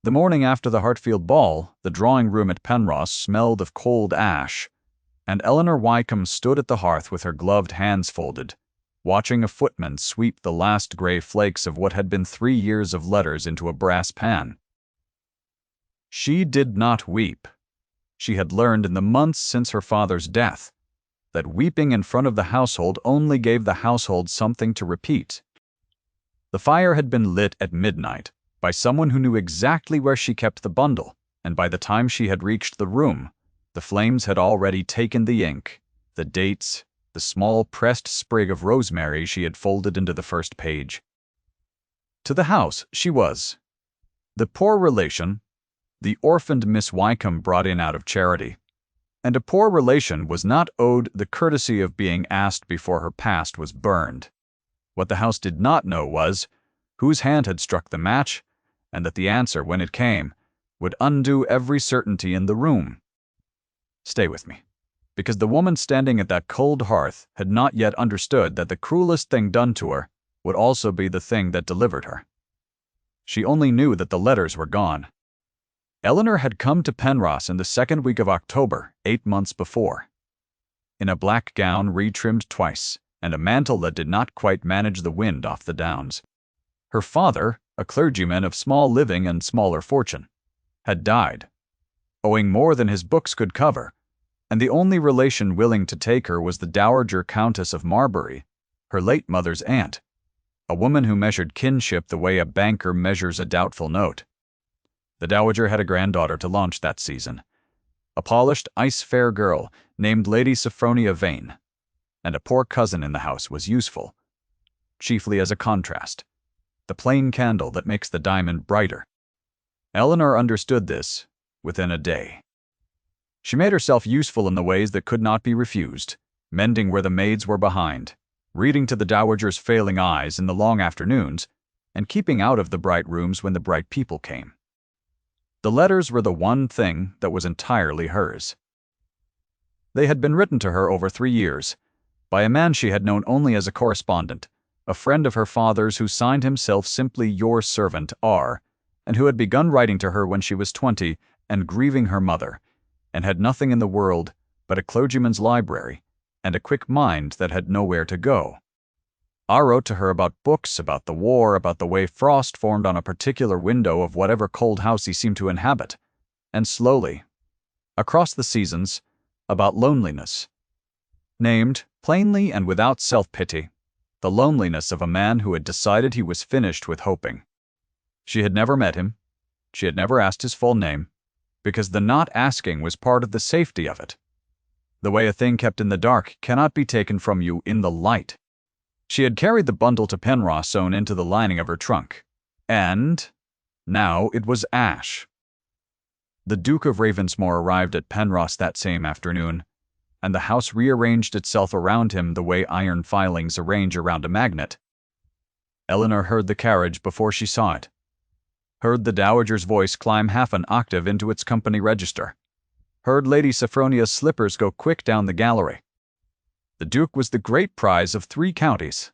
The morning after the Hartfield ball, the drawing room at Penrose smelled of cold ash, and Eleanor Wycombe stood at the hearth with her gloved hands folded, watching a footman sweep the last gray flakes of what had been 3 years of letters into a brass pan. She did not weep. She had learned in the months since her father's death that weeping in front of the household only gave the household something to repeat. The fire had been lit at midnight by someone who knew exactly where she kept the bundle, and by the time she had reached the room, the flames had already taken the ink, the dates, the small pressed sprig of rosemary she had folded into the first page. To the house she was the poor relation, the orphaned Miss Wycombe brought in out of charity. And a poor relation was not owed the courtesy of being asked before her past was burned. What the house did not know was whose hand had struck the match, and that the answer, when it came, would undo every certainty in the room. Stay with me, because the woman standing at that cold hearth had not yet understood that the cruelest thing done to her would also be the thing that delivered her. She only knew that the letters were gone. Eleanor had come to Penrose in the second week of October, 8 months before, in a black gown retrimmed twice, and a mantle that did not quite manage the wind off the downs. Her father, a clergyman of small living and smaller fortune, had died, owing more than his books could cover, and the only relation willing to take her was the Dowager Countess of Marbury, her late mother's aunt, a woman who measured kinship the way a banker measures a doubtful note. The Dowager had a granddaughter to launch that season, a polished, ice-fair girl named Lady Sophronia Vane, and a poor cousin in the house was useful, chiefly as a contrast, the plain candle that makes the diamond brighter. Eleanor understood this within a day. She made herself useful in the ways that could not be refused, mending where the maids were behind, reading to the Dowager's failing eyes in the long afternoons, and keeping out of the bright rooms when the bright people came. The letters were the one thing that was entirely hers. They had been written to her over 3 years, by a man she had known only as a correspondent, a friend of her father's who signed himself simply Your Servant R., and who had begun writing to her when she was 20 and grieving her mother, and had nothing in the world but a clergyman's library and a quick mind that had nowhere to go. I wrote to her about books, about the war, about the way frost formed on a particular window of whatever cold house he seemed to inhabit, and slowly, across the seasons, about loneliness, named, plainly and without self-pity, the loneliness of a man who had decided he was finished with hoping. She had never met him. She had never asked his full name, because the not asking was part of the safety of it. The way a thing kept in the dark cannot be taken from you in the light. She had carried the bundle to Penrose sewn into the lining of her trunk, and now it was ash. The Duke of Ravensmore arrived at Penrose that same afternoon, and the house rearranged itself around him the way iron filings arrange around a magnet. Eleanor heard the carriage before she saw it, heard the Dowager's voice climb half an octave into its company register, heard Lady Sophronia's slippers go quick down the gallery. The Duke was the great prize of 3 counties,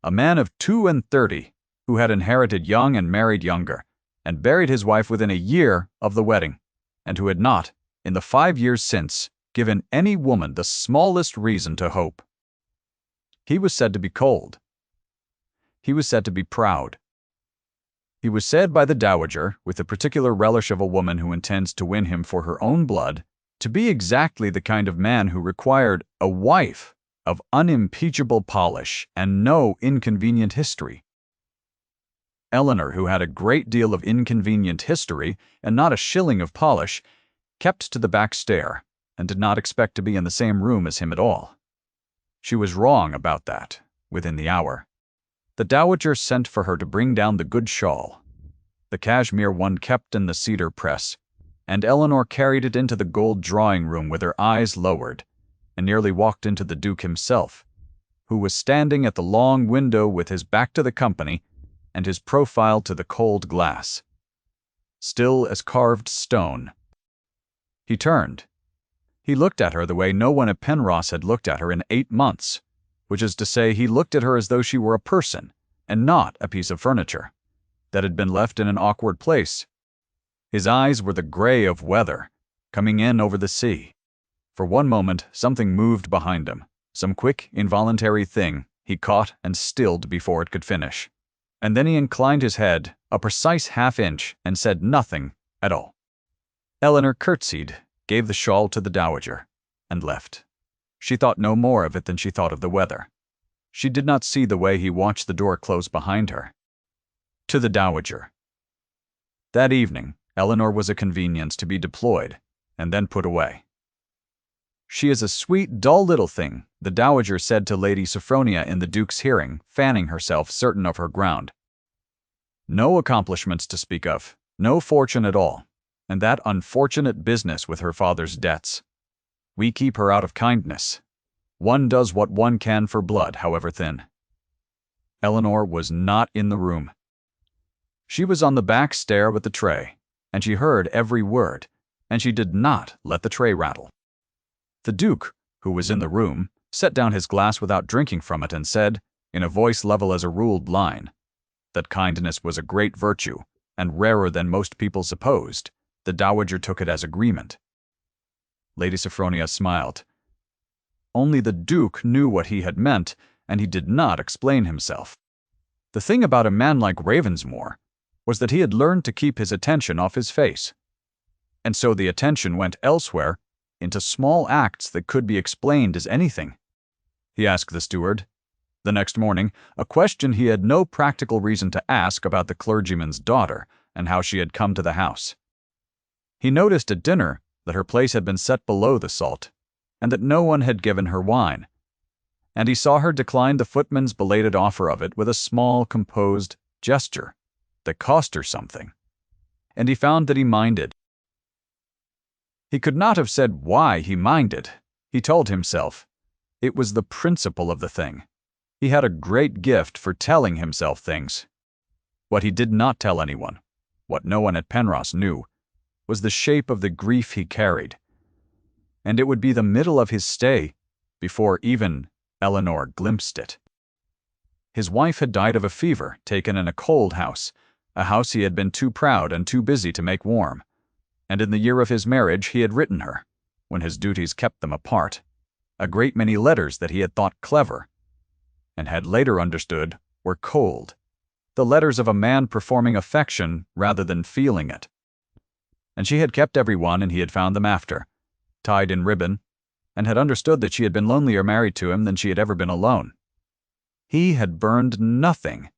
a man of 32 who had inherited young and married younger, and buried his wife within a year of the wedding, and who had not, in the 5 years since, given any woman the smallest reason to hope. He was said to be cold. He was said to be proud. He was said by the Dowager, with the particular relish of a woman who intends to win him for her own blood, to be exactly the kind of man who required a wife of unimpeachable polish and no inconvenient history. Eleanor, who had a great deal of inconvenient history and not a shilling of polish, kept to the back stair and did not expect to be in the same room as him at all. She was wrong about that within the hour. The Dowager sent for her to bring down the good shawl, the cashmere one kept in the cedar press, and Eleanor carried it into the gold drawing-room with her eyes lowered, and nearly walked into the Duke himself, who was standing at the long window with his back to the company and his profile to the cold glass, still as carved stone. He turned. He looked at her the way no one at Penrose had looked at her in 8 months, which is to say, he looked at her as though she were a person, and not a piece of furniture, that had been left in an awkward place. His eyes were the gray of weather, coming in over the sea. For one moment, something moved behind him, some quick, involuntary thing he caught and stilled before it could finish. And then he inclined his head a precise half-inch and said nothing at all. Eleanor curtsied, gave the shawl to the dowager, and left. She thought no more of it than she thought of the weather. She did not see the way he watched the door close behind her. To the dowager. That evening, Eleanor was a convenience to be deployed and then put away. "She is a sweet, dull little thing," the dowager said to Lady Sophronia in the Duke's hearing, fanning herself, certain of her ground. "No accomplishments to speak of, no fortune at all, and that unfortunate business with her father's debts. We keep her out of kindness. One does what one can for blood, however thin." Eleanor was not in the room. She was on the back stair with the tray, and she heard every word, and she did not let the tray rattle. The Duke, who was in the room, set down his glass without drinking from it and said, in a voice level as a ruled line, that kindness was a great virtue, and rarer than most people supposed. The dowager took it as agreement. Lady Sophronia smiled. Only the Duke knew what he had meant, and he did not explain himself. The thing about a man like Ravensmore was that he had learned to keep his attention off his face. And so the attention went elsewhere, into small acts that could be explained as anything. He asked the steward, the next morning, a question he had no practical reason to ask about the clergyman's daughter and how she had come to the house. He noticed at dinner that her place had been set below the salt, and that no one had given her wine, and he saw her decline the footman's belated offer of it with a small, composed gesture that cost her something, and he found that he minded. He could not have said why he minded. He told himself it was the principle of the thing. He had a great gift for telling himself things. What he did not tell anyone, what no one at Penrose knew, was the shape of the grief he carried. And it would be the middle of his stay before even Eleanor glimpsed it. His wife had died of a fever taken in a cold house, a house he had been too proud and too busy to make warm. And in the year of his marriage he had written her, when his duties kept them apart, a great many letters that he had thought clever, and had later understood were cold, the letters of a man performing affection rather than feeling it. And she had kept every one, and he had found them after, tied in ribbon, and had understood that she had been lonelier married to him than she had ever been alone. He had burned nothing.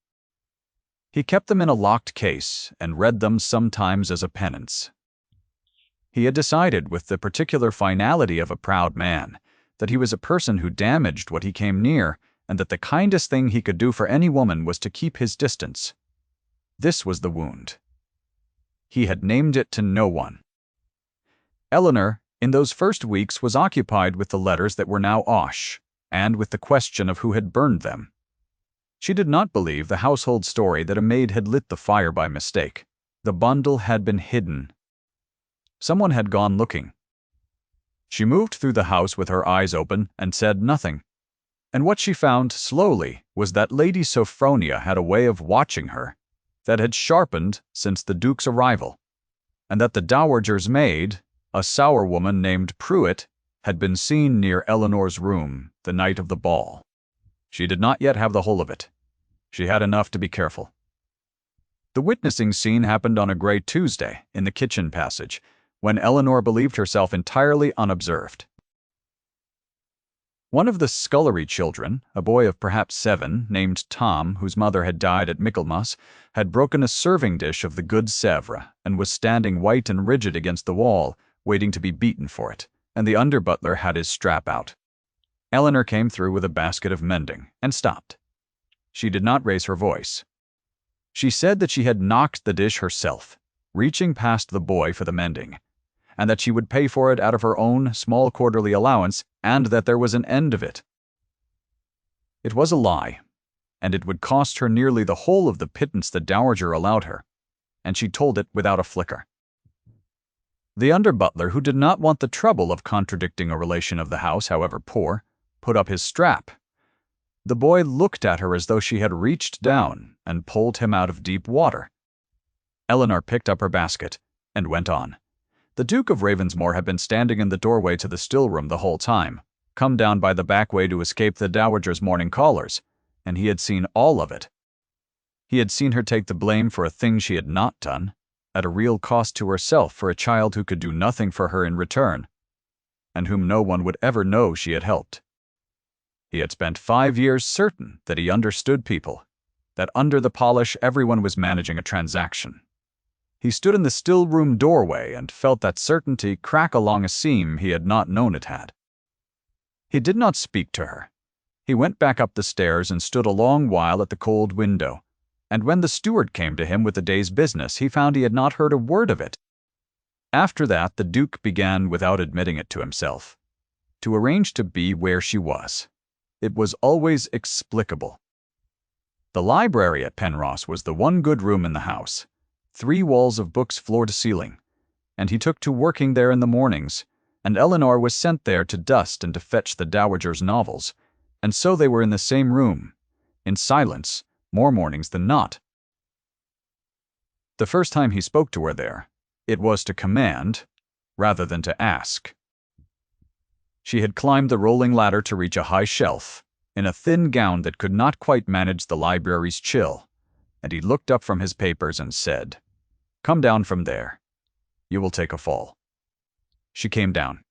He kept them in a locked case and read them sometimes as a penance. He had decided, with the particular finality of a proud man, that he was a person who damaged what he came near, and that the kindest thing he could do for any woman was to keep his distance. This was the wound. He had named it to no one. Eleanor, in those first weeks, was occupied with the letters that were now awash, and with the question of who had burned them. She did not believe the household story that a maid had lit the fire by mistake. The bundle had been hidden. Someone had gone looking. She moved through the house with her eyes open and said nothing. And what she found slowly was that Lady Sophronia had a way of watching her that had sharpened since the Duke's arrival, and that the dowager's maid, a sour woman named Pruitt, had been seen near Eleanor's room the night of the ball. She did not yet have the whole of it. She had enough to be careful. The witnessing scene happened on a grey Tuesday in the kitchen passage, when Eleanor believed herself entirely unobserved. One of the scullery children, a boy of perhaps 7, named Tom, whose mother had died at Michaelmas, had broken a serving dish of the good Sèvres and was standing white and rigid against the wall, waiting to be beaten for it, and the under-butler had his strap out. Eleanor came through with a basket of mending, and stopped. She did not raise her voice. She said that she had knocked the dish herself, reaching past the boy for the mending, and that she would pay for it out of her own small quarterly allowance, and that there was an end of it. It was a lie, and it would cost her nearly the whole of the pittance the dowager allowed her, and she told it without a flicker. The under-butler, who did not want the trouble of contradicting a relation of the house, however poor, put up his strap. The boy looked at her as though she had reached down and pulled him out of deep water. Eleanor picked up her basket and went on. The Duke of Ravensmore had been standing in the doorway to the still room the whole time, come down by the back way to escape the Dowager's morning callers, and he had seen all of it. He had seen her take the blame for a thing she had not done, at a real cost to herself for a child who could do nothing for her in return, and whom no one would ever know she had helped. He had spent 5 years certain that he understood people, that under the polish everyone was managing a transaction. He stood in the still room doorway and felt that certainty crack along a seam he had not known it had. He did not speak to her. He went back up the stairs and stood a long while at the cold window, and when the steward came to him with the day's business, he found he had not heard a word of it. After that, the Duke began, without admitting it to himself, to arrange to be where she was. It was always explicable. The library at Penrose was the one good room in the house, 3 walls of books floor to ceiling, and he took to working there in the mornings, and Eleanor was sent there to dust and to fetch the Dowager's novels, and so they were in the same room, in silence, more mornings than not. The first time he spoke to her there, it was to command, rather than to ask. She had climbed the rolling ladder to reach a high shelf, in a thin gown that could not quite manage the library's chill, and he looked up from his papers and said, "Come down from there. You will take a fall." She came down.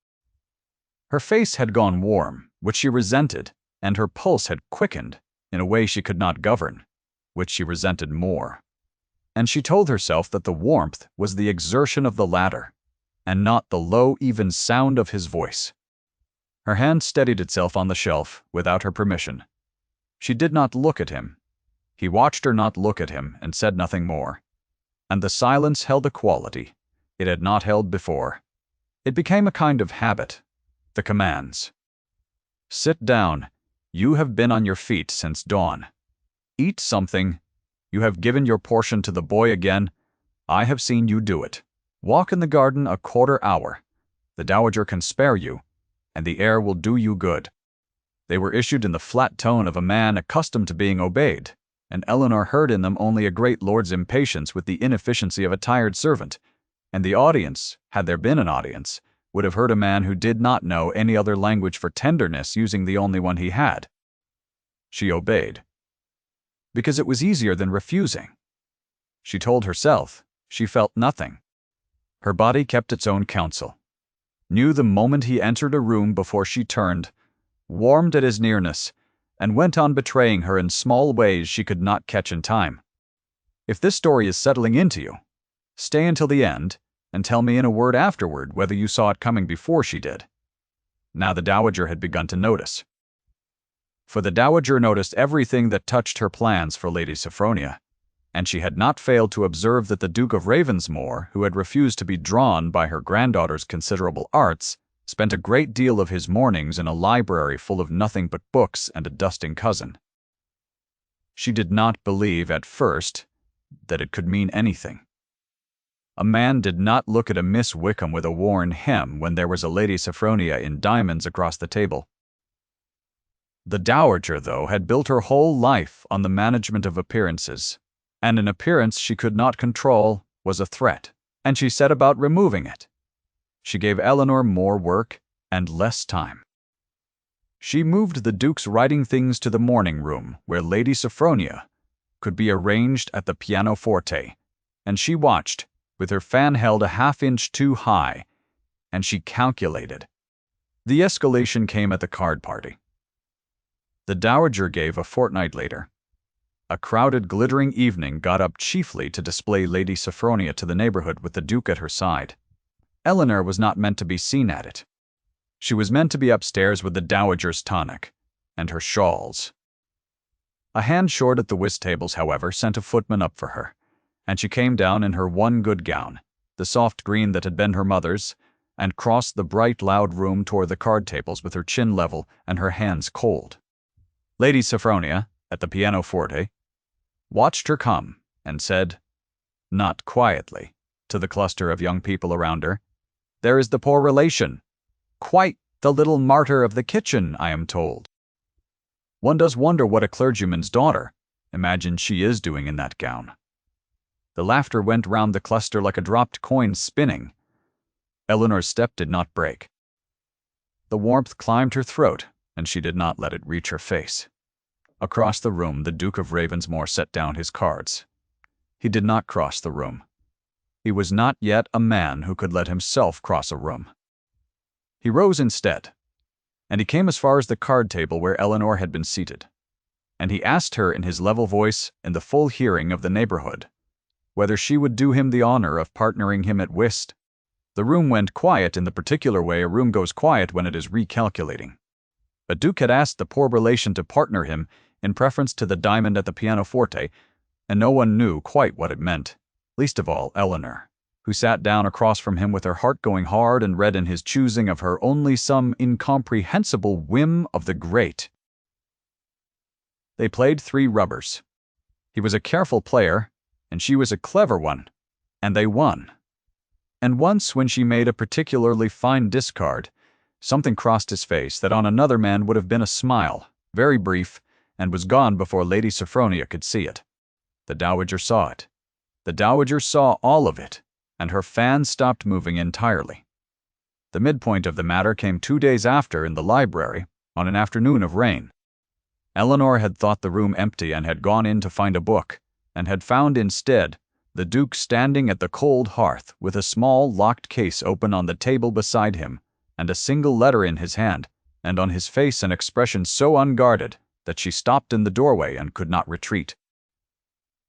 Her face had gone warm, which she resented, and her pulse had quickened, in a way she could not govern, which she resented more. And she told herself that the warmth was the exertion of the ladder, and not the low, even sound of his voice. Her hand steadied itself on the shelf, without her permission. She did not look at him. He watched her not look at him, and said nothing more. And the silence held a quality it had not held before. It became a kind of habit. The commands. "Sit down. You have been on your feet since dawn. Eat something. You have given your portion to the boy again. I have seen you do it. Walk in the garden a quarter hour. The Dowager can spare you, and the air will do you good." They were issued in the flat tone of a man accustomed to being obeyed, and Eleanor heard in them only a great lord's impatience with the inefficiency of a tired servant, and the audience, had there been an audience, would have heard a man who did not know any other language for tenderness using the only one he had. She obeyed, because it was easier than refusing. She told herself she felt nothing. Her body kept its own counsel, knew the moment he entered a room before she turned, warmed at his nearness, and went on betraying her in small ways she could not catch in time. If this story is settling into you, stay until the end, and tell me in a word afterward whether you saw it coming before she did. Now the Dowager had begun to notice. For the Dowager noticed everything that touched her plans for Lady Sophronia, and she had not failed to observe that the Duke of Ravensmore, who had refused to be drawn by her granddaughter's considerable arts, spent a great deal of his mornings in a library full of nothing but books and a dusting cousin. She did not believe at first that it could mean anything. A man did not look at a Miss Wickham with a worn hem when there was a Lady Sophronia in diamonds across the table. The Dowager, though, had built her whole life on the management of appearances, and an appearance she could not control was a threat, and she set about removing it. She gave Eleanor more work and less time. She moved the Duke's writing things to the morning room, where Lady Sophronia could be arranged at the pianoforte, and she watched, with her fan held a half-inch too high, and she calculated. The escalation came at the card party. The Dowager gave a fortnight later. A crowded, glittering evening got up chiefly to display Lady Sophronia to the neighborhood with the Duke at her side. Eleanor was not meant to be seen at it. She was meant to be upstairs with the Dowager's tonic, and her shawls. A hand short at the whist tables, however, sent a footman up for her, and she came down in her one good gown, the soft green that had been her mother's, and crossed the bright, loud room toward the card tables with her chin level and her hands cold. Lady Sophronia, at the pianoforte, watched her come, and said, not quietly, to the cluster of young people around her, "There is the poor relation. Quite the little martyr of the kitchen, I am told. One does wonder what a clergyman's daughter imagines she is doing in that gown." The laughter went round the cluster like a dropped coin spinning. Eleanor's step did not break. The warmth climbed her throat, and she did not let it reach her face. Across the room, the Duke of Ravensmore set down his cards. He did not cross the room. He was not yet a man who could let himself cross a room. He rose instead, and he came as far as the card table where Eleanor had been seated, and he asked her in his level voice, in the full hearing of the neighborhood, whether she would do him the honor of partnering him at whist. The room went quiet in the particular way a room goes quiet when it is recalculating. A duke had asked the poor relation to partner him in preference to the diamond at the pianoforte, and no one knew quite what it meant, least of all Eleanor, who sat down across from him with her heart going hard and read in his choosing of her only some incomprehensible whim of the great. They played 3 rubbers. He was a careful player, and she was a clever one, and they won. And once, when she made a particularly fine discard, something crossed his face that on another man would have been a smile, very brief, and was gone before Lady Sophronia could see it. The Dowager saw it. The Dowager saw all of it, and her fan stopped moving entirely. The midpoint of the matter came 2 days after in the library, on an afternoon of rain. Eleanor had thought the room empty and had gone in to find a book, and had found instead the Duke standing at the cold hearth with a small locked case open on the table beside him, and a single letter in his hand, and on his face an expression so unguarded that she stopped in the doorway and could not retreat.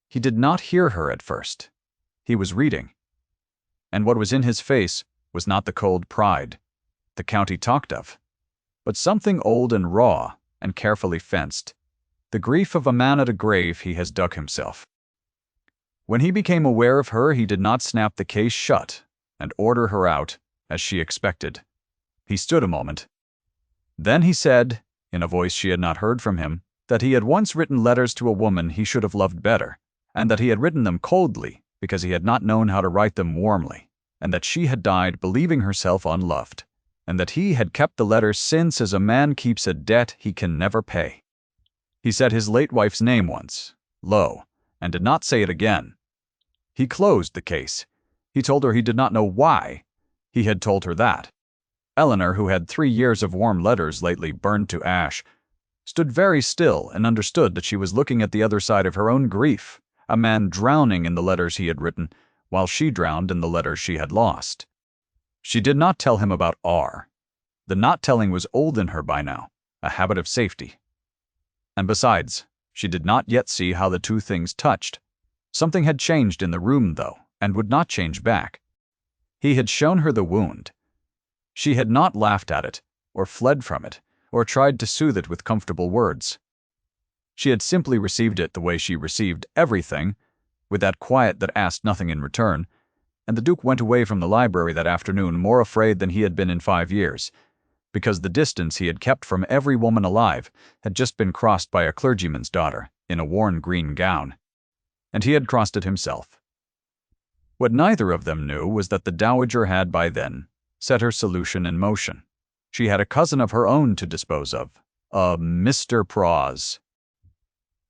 He did not hear her at first. He was reading. And what was in his face was not the cold pride the county talked of, but something old and raw and carefully fenced, the grief of a man at a grave he has dug himself. When he became aware of her, he did not snap the case shut and order her out, as she expected. He stood a moment. Then he said, in a voice she had not heard from him, that he had once written letters to a woman he should have loved better, and that he had written them coldly because he had not known how to write them warmly, and that she had died believing herself unloved, and that he had kept the letters since as a man keeps a debt he can never pay. He said his late wife's name once, low, and did not say it again. He closed the case. He told her he did not know why. He had told her that. Eleanor, who had 3 years of warm letters lately burned to ash, stood very still and understood that she was looking at the other side of her own grief, a man drowning in the letters he had written, while she drowned in the letters she had lost. She did not tell him about R. The not telling was old in her by now, a habit of safety. And besides, she did not yet see how the 2 things touched. Something had changed in the room, though, and would not change back. He had shown her the wound. She had not laughed at it, or fled from it, or tried to soothe it with comfortable words. She had simply received it the way she received everything, with that quiet that asked nothing in return, and the Duke went away from the library that afternoon more afraid than he had been in 5 years, because the distance he had kept from every woman alive had just been crossed by a clergyman's daughter in a worn green gown, and he had crossed it himself. What neither of them knew was that the Dowager had by then set her solution in motion. She had a cousin of her own to dispose of, a Mr. Pross.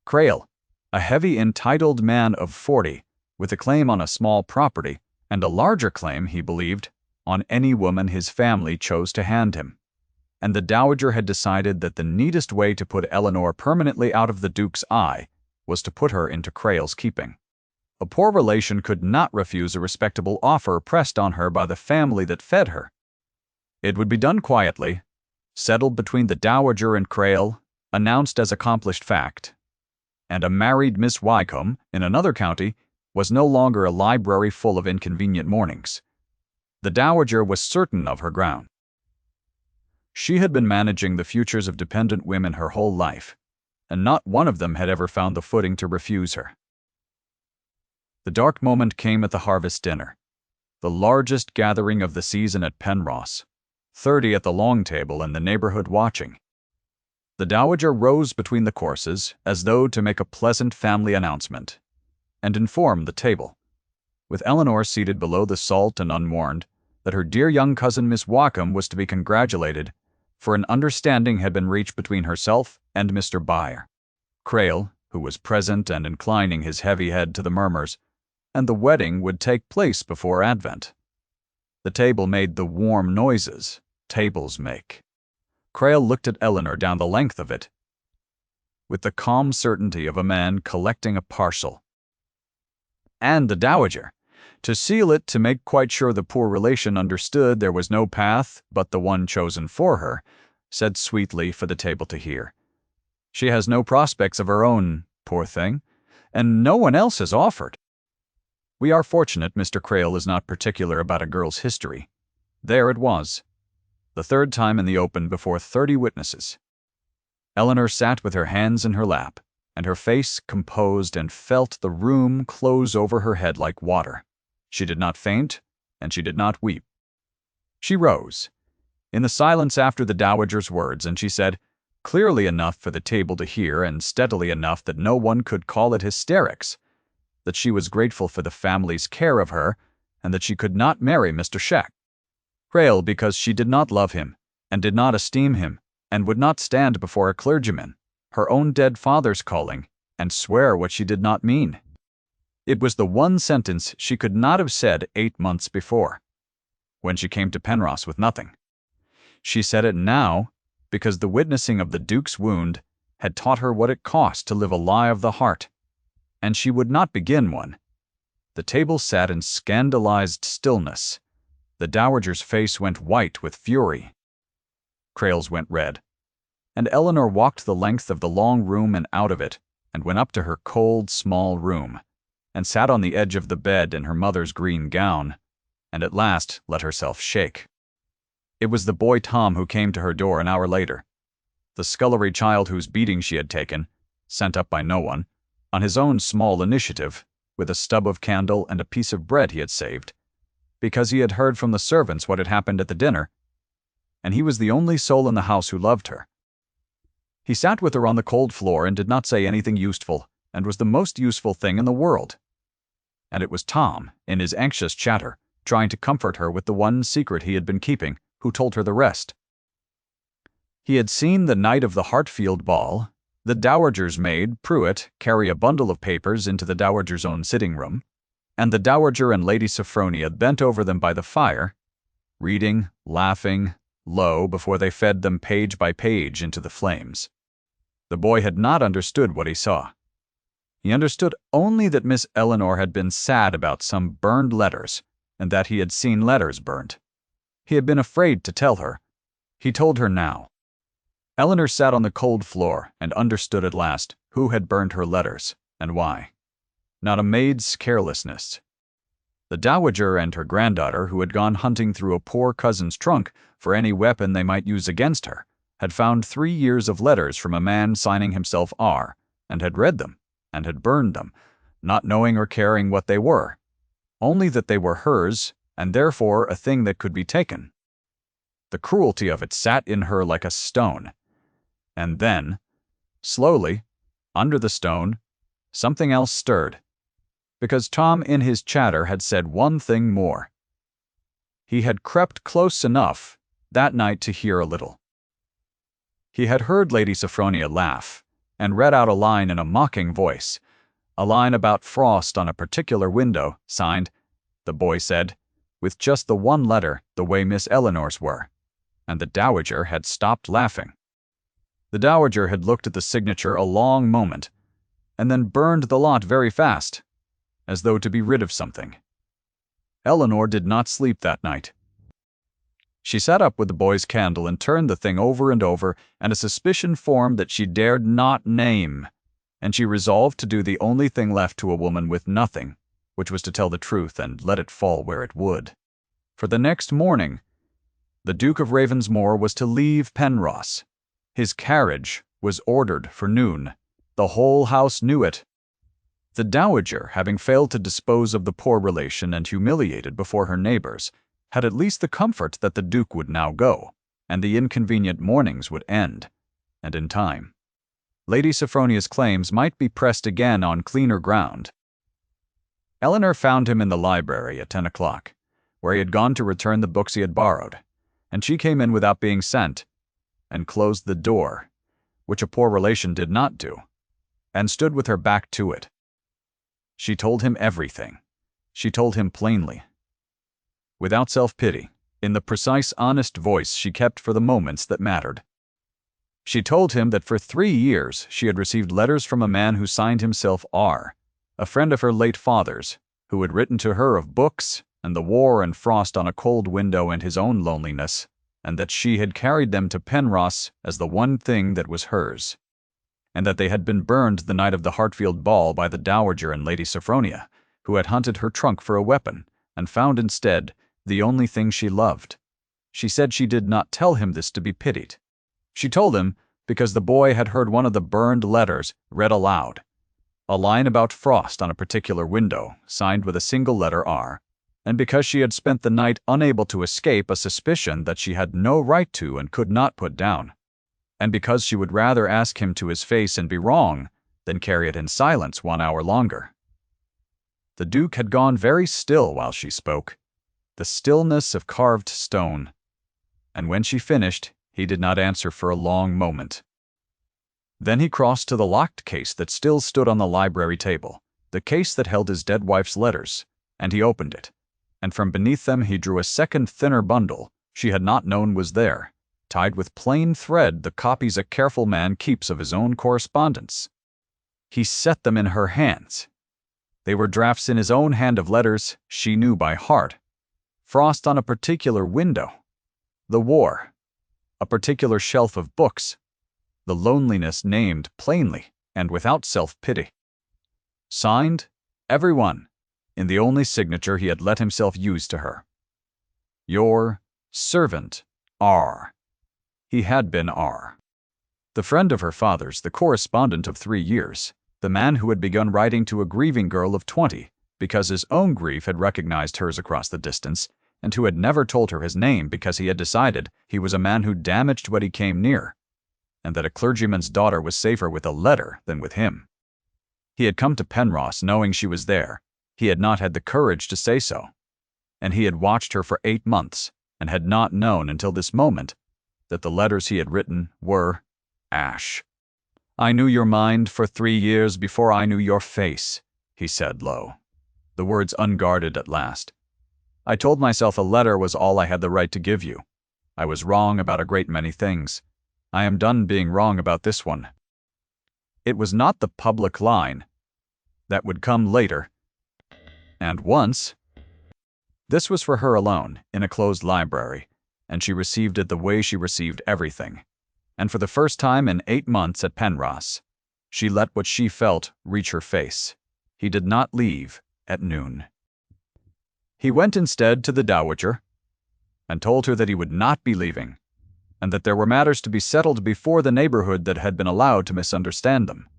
Crail, a heavy entitled man of 40, with a claim on a small property, and a larger claim, he believed, on any woman his family chose to hand him. And the Dowager had decided that the neatest way to put Eleanor permanently out of the Duke's eye was to put her into Crail's keeping. A poor relation could not refuse a respectable offer pressed on her by the family that fed her. It would be done quietly, settled between the Dowager and Crail, announced as accomplished fact, and a married Miss Wycombe, in another county, was no longer a library full of inconvenient mornings. The Dowager was certain of her ground. She had been managing the futures of dependent women her whole life, and not one of them had ever found the footing to refuse her. The dark moment came at the harvest dinner, the largest gathering of the season at Penrose, 30 at the long table and the neighborhood watching. The Dowager rose between the courses as though to make a pleasant family announcement, and inform the table, with Eleanor seated below the salt and unwarned, that her dear young cousin Miss Wycombe was to be congratulated, for an understanding had been reached between herself and Mr. Byer. Crail, who was present and inclining his heavy head to the murmurs, and the wedding would take place before Advent. The table made the warm noises tables make. Crail looked at Eleanor down the length of it, with the calm certainty of a man collecting a parcel. And the Dowager, to seal it, to make quite sure the poor relation understood there was no path but the one chosen for her, said sweetly for the table to hear, "She has no prospects of her own, poor thing, and no one else has offered." We are fortunate Mr. Crail is not particular about a girl's history. There it was, the third time in the open before 30 witnesses. Eleanor sat with her hands in her lap, and her face composed, and felt the room close over her head like water. She did not faint, and she did not weep. She rose, in the silence after the Dowager's words, and she said, clearly enough for the table to hear, and steadily enough that no one could call it hysterics, that she was grateful for the family's care of her, and that she could not marry Mr. Crail because she did not love him, and did not esteem him, and would not stand before a clergyman, her own dead father's calling, and swear what she did not mean. It was the one sentence she could not have said 8 months before, when she came to Penrose with nothing. She said it now because the witnessing of the Duke's wound had taught her what it cost to live a lie of the heart, and she would not begin one. The table sat in scandalized stillness. The Dowager's face went white with fury. Crail's went red, and Eleanor walked the length of the long room and out of it, and went up to her cold, small room, and sat on the edge of the bed in her mother's green gown, and at last let herself shake. It was the boy Tom who came to her door an hour later, the scullery child whose beating she had taken, sent up by no one, on his own small initiative, with a stub of candle and a piece of bread he had saved, because he had heard from the servants what had happened at the dinner, and he was the only soul in the house who loved her. He sat with her on the cold floor and did not say anything useful, and was the most useful thing in the world. And it was Tom, in his anxious chatter, trying to comfort her with the one secret he had been keeping, who told her the rest. He had seen the night of the Hartfield ball the Dowager's maid, Pruitt, carry a bundle of papers into the Dowager's own sitting room, and the Dowager and Lady Sophronia bent over them by the fire, reading, laughing, low, before they fed them page by page into the flames. The boy had not understood what he saw. He understood only that Miss Eleanor had been sad about some burned letters, and that he had seen letters burnt. He had been afraid to tell her. He told her now. Eleanor sat on the cold floor and understood at last who had burned her letters, and why. Not a maid's carelessness. The Dowager and her granddaughter, who had gone hunting through a poor cousin's trunk for any weapon they might use against her, had found 3 years of letters from a man signing himself R, and had read them, and had burned them, not knowing or caring what they were, only that they were hers, and therefore a thing that could be taken. The cruelty of it sat in her like a stone. And then, slowly, under the stone, something else stirred, because Tom in his chatter had said one thing more. He had crept close enough that night to hear a little. He had heard Lady Sophronia laugh, and read out a line in a mocking voice, a line about frost on a particular window, signed, the boy said, with just the one letter the way Miss Eleanor's were, and the Dowager had stopped laughing. The Dowager had looked at the signature a long moment, and then burned the lot very fast, as though to be rid of something. Eleanor did not sleep that night. She sat up with the boy's candle and turned the thing over and over, and a suspicion formed that she dared not name, and she resolved to do the only thing left to a woman with nothing, which was to tell the truth and let it fall where it would. For the next morning, the Duke of Ravensmore was to leave Penrose. His carriage was ordered for noon. The whole house knew it. The Dowager, having failed to dispose of the poor relation and humiliated before her neighbors, had at least the comfort that the Duke would now go, and the inconvenient mornings would end, and in time. Lady Sophronia's claims might be pressed again on cleaner ground. Eleanor found him in the library at 10 o'clock, where he had gone to return the books he had borrowed, and she came in without being sent, and closed the door, which a poor relation did not do, and stood with her back to it. She told him everything, she told him plainly, without self-pity, in the precise, honest voice she kept for the moments that mattered. She told him that for 3 years she had received letters from a man who signed himself R, a friend of her late father's, who had written to her of books and the war and frost on a cold window and his own loneliness, and that she had carried them to Penrose as the one thing that was hers, and that they had been burned the night of the Hartfield ball by the Dowager and Lady Sophronia, who had hunted her trunk for a weapon and found instead the only thing she loved. She said she did not tell him this to be pitied. She told him because the boy had heard one of the burned letters read aloud, a line about frost on a particular window, signed with a single letter R, and because she had spent the night unable to escape a suspicion that she had no right to and could not put down, and because she would rather ask him to his face and be wrong than carry it in silence 1 hour longer. The Duke had gone very still while she spoke, the stillness of carved stone, and when she finished, he did not answer for a long moment. Then he crossed to the locked case that still stood on the library table, the case that held his dead wife's letters, and he opened it, and from beneath them he drew a second thinner bundle she had not known was there, tied with plain thread the copies a careful man keeps of his own correspondence. He set them in her hands. They were drafts in his own hand of letters she knew by heart. Frost on a particular window. The war. A particular shelf of books. The loneliness named plainly and without self-pity. Signed, everyone, in the only signature he had let himself use to her. Your servant, R. He had been R. The friend of her father's, the correspondent of 3 years, the man who had begun writing to a grieving girl of 20 because his own grief had recognized hers across the distance, and who had never told her his name because he had decided he was a man who damaged what he came near, and that a clergyman's daughter was safer with a letter than with him. He had come to Penrose knowing she was there. He had not had the courage to say so, and he had watched her for 8 months and had not known until this moment that the letters he had written were ash. "I knew your mind for 3 years before I knew your face," he said low, the words unguarded at last. "I told myself a letter was all I had the right to give you. I was wrong about a great many things. I am done being wrong about this one." It was not the public line. That would come later. And once. This was for her alone, in a closed library, and she received it the way she received everything. And for the first time in 8 months at Penrose, she let what she felt reach her face. He did not leave at noon. He went instead to the Dowager and told her that he would not be leaving, and that there were matters to be settled before the neighborhood that had been allowed to misunderstand them.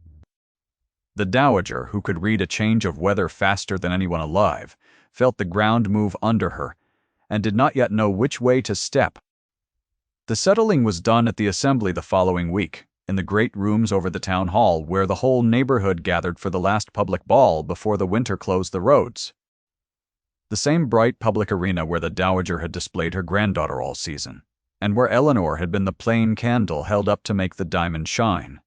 The Dowager, who could read a change of weather faster than anyone alive, felt the ground move under her, and did not yet know which way to step. The settling was done at the assembly the following week, in the great rooms over the town hall where the whole neighborhood gathered for the last public ball before the winter closed the roads. The same bright public arena where the Dowager had displayed her granddaughter all season, and where Eleanor had been the plain candle held up to make the diamond shine.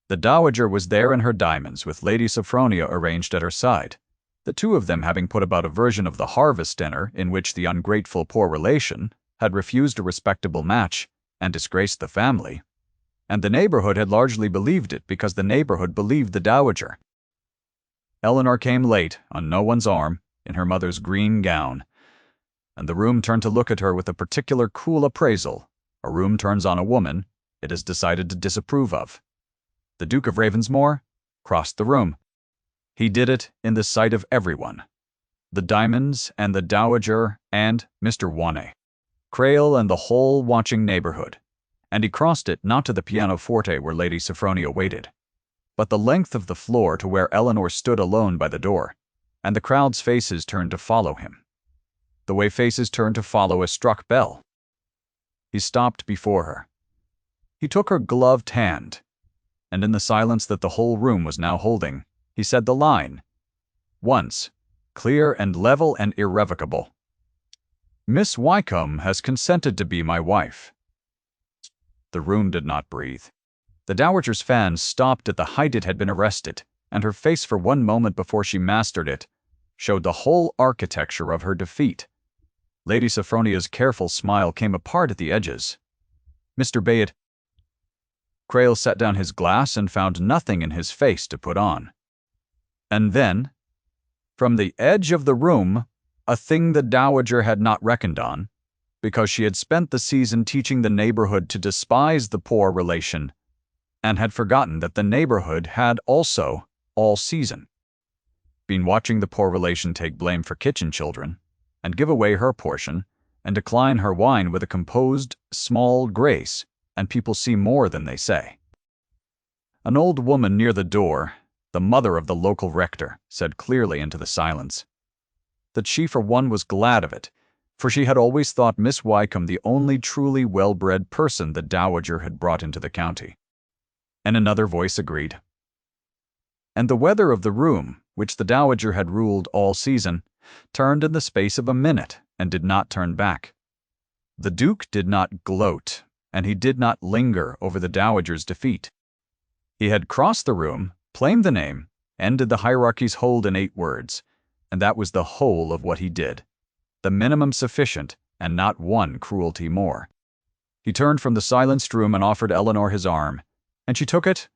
The Dowager was there in her diamonds, with Lady Sophronia arranged at her side, the two of them having put about a version of the harvest dinner in which the ungrateful poor relation had refused a respectable match and disgraced the family, and the neighborhood had largely believed it because the neighborhood believed the Dowager. Eleanor came late, on no one's arm, in her mother's green gown, and the room turned to look at her with a particular cool appraisal a room turns on a woman it has decided to disapprove of. The Duke of Ravensmore crossed the room. He did it in the sight of everyone, the Diamonds and the Dowager and Mr. Wanne, Crail and the whole watching neighborhood, and he crossed it not to the pianoforte where Lady Sophronia waited, but the length of the floor to where Eleanor stood alone by the door, and the crowd's faces turned to follow him, the way faces turn to follow a struck bell. He stopped before her. He took her gloved hand, and in the silence that the whole room was now holding, he said the line, once, clear and level and irrevocable. "Miss Wycombe has consented to be my wife." The room did not breathe. The Dowager's fan stopped at the height it had been arrested, and her face for one moment before she mastered it showed the whole architecture of her defeat. Lady Sophronia's careful smile came apart at the edges. "Mr. Bayet." Crail set down his glass and found nothing in his face to put on. And then, from the edge of the room, a thing the Dowager had not reckoned on, because she had spent the season teaching the neighborhood to despise the poor relation, and had forgotten that the neighborhood had also, all season, been watching the poor relation take blame for kitchen children, and give away her portion, and decline her wine with a composed, small grace, and people see more than they say. An old woman near the door, the mother of the local rector, said clearly into the silence that she for one was glad of it, for she had always thought Miss Wykeham the only truly well-bred person the Dowager had brought into the county. And another voice agreed. And the weather of the room, which the Dowager had ruled all season, turned in the space of a minute and did not turn back. The Duke did not gloat, and he did not linger over the Dowager's defeat. He had crossed the room, claimed the name, ended the hierarchy's hold in 8 words, and that was the whole of what he did, the minimum sufficient, and not one cruelty more. He turned from the silenced room and offered Eleanor his arm, and she took it,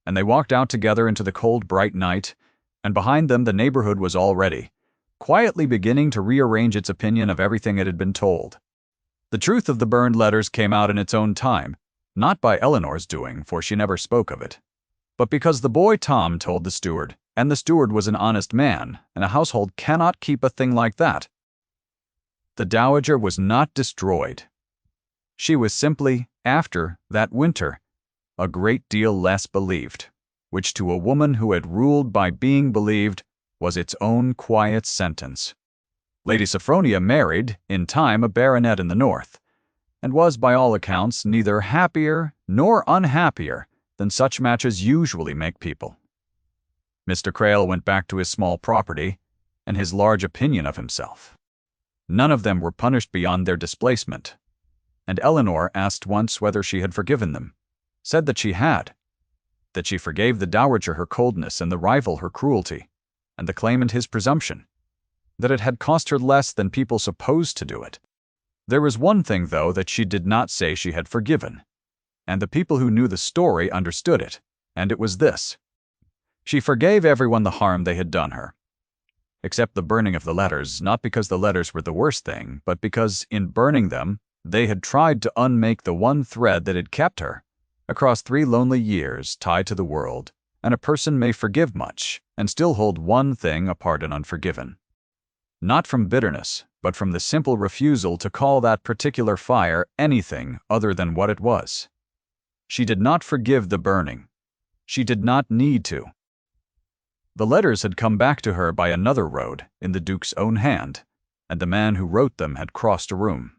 and they walked out together into the cold, bright night, and behind them the neighborhood was already, quietly beginning to rearrange its opinion of everything it had been told. The truth of the burned letters came out in its own time, not by Eleanor's doing, for she never spoke of it, but because the boy Tom told the steward, and the steward was an honest man, and a household cannot keep a thing like that. The Dowager was not destroyed. She was simply, after that winter, a great deal less believed, which to a woman who had ruled by being believed was its own quiet sentence. Lady Sophronia married, in time, a baronet in the north, and was by all accounts neither happier nor unhappier than such matches usually make people. Mr. Crail went back to his small property and his large opinion of himself. None of them were punished beyond their displacement, and Eleanor asked once whether she had forgiven them, said that she had, that she forgave the Dowager her coldness and the rival her cruelty, and the claimant his presumption, that it had cost her less than people supposed to do it. There was one thing, though, that she did not say she had forgiven, and the people who knew the story understood it, and it was this. She forgave everyone the harm they had done her, except the burning of the letters, not because the letters were the worst thing, but because, in burning them, they had tried to unmake the one thread that had kept her, across 3 lonely years, tied to the world, and a person may forgive much, and still hold one thing apart and unforgiven. Not from bitterness, but from the simple refusal to call that particular fire anything other than what it was. She did not forgive the burning. She did not need to. The letters had come back to her by another road, in the Duke's own hand, and the man who wrote them had crossed a room.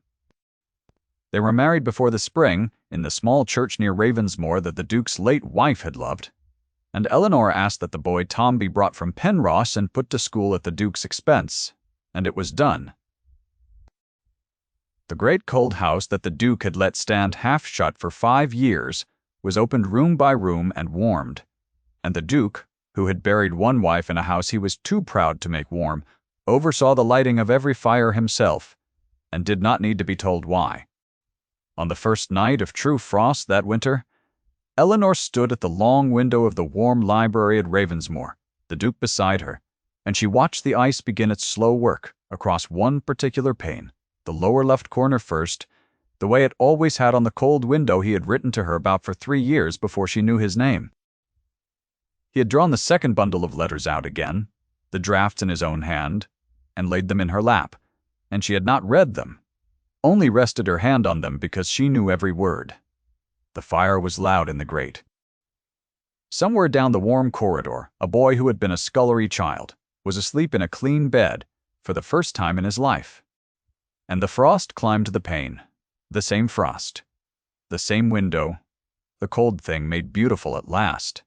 They were married before the spring, in the small church near Ravensmoor that the Duke's late wife had loved, and Eleanor asked that the boy Tom be brought from Penrose and put to school at the Duke's expense, and it was done. The great cold house that the Duke had let stand half shut for 5 years was opened room by room and warmed, and the Duke, who had buried one wife in a house he was too proud to make warm, oversaw the lighting of every fire himself, and did not need to be told why. On the first night of true frost that winter, Eleanor stood at the long window of the warm library at Ravensmoor, the Duke beside her, and she watched the ice begin its slow work across one particular pane, the lower left corner first, the way it always had on the cold window he had written to her about for 3 years before she knew his name. He had drawn the second bundle of letters out again, the drafts in his own hand, and laid them in her lap, and she had not read them, only rested her hand on them because she knew every word. The fire was loud in the grate. Somewhere down the warm corridor, a boy who had been a scullery child was asleep in a clean bed for the first time in his life. And the frost climbed to the pane, the same frost, the same window, the cold thing made beautiful at last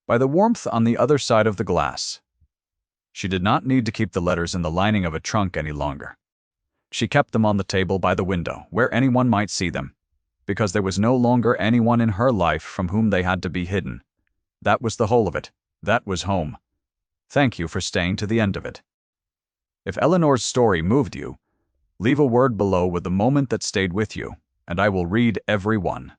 by the warmth on the other side of the glass. She did not need to keep the letters in the lining of a trunk any longer. She kept them on the table by the window, where anyone might see them, because there was no longer anyone in her life from whom they had to be hidden. That was the whole of it. That was home. Thank you for staying to the end of it. If Eleanor's story moved you, leave a word below with the moment that stayed with you, and I will read every one.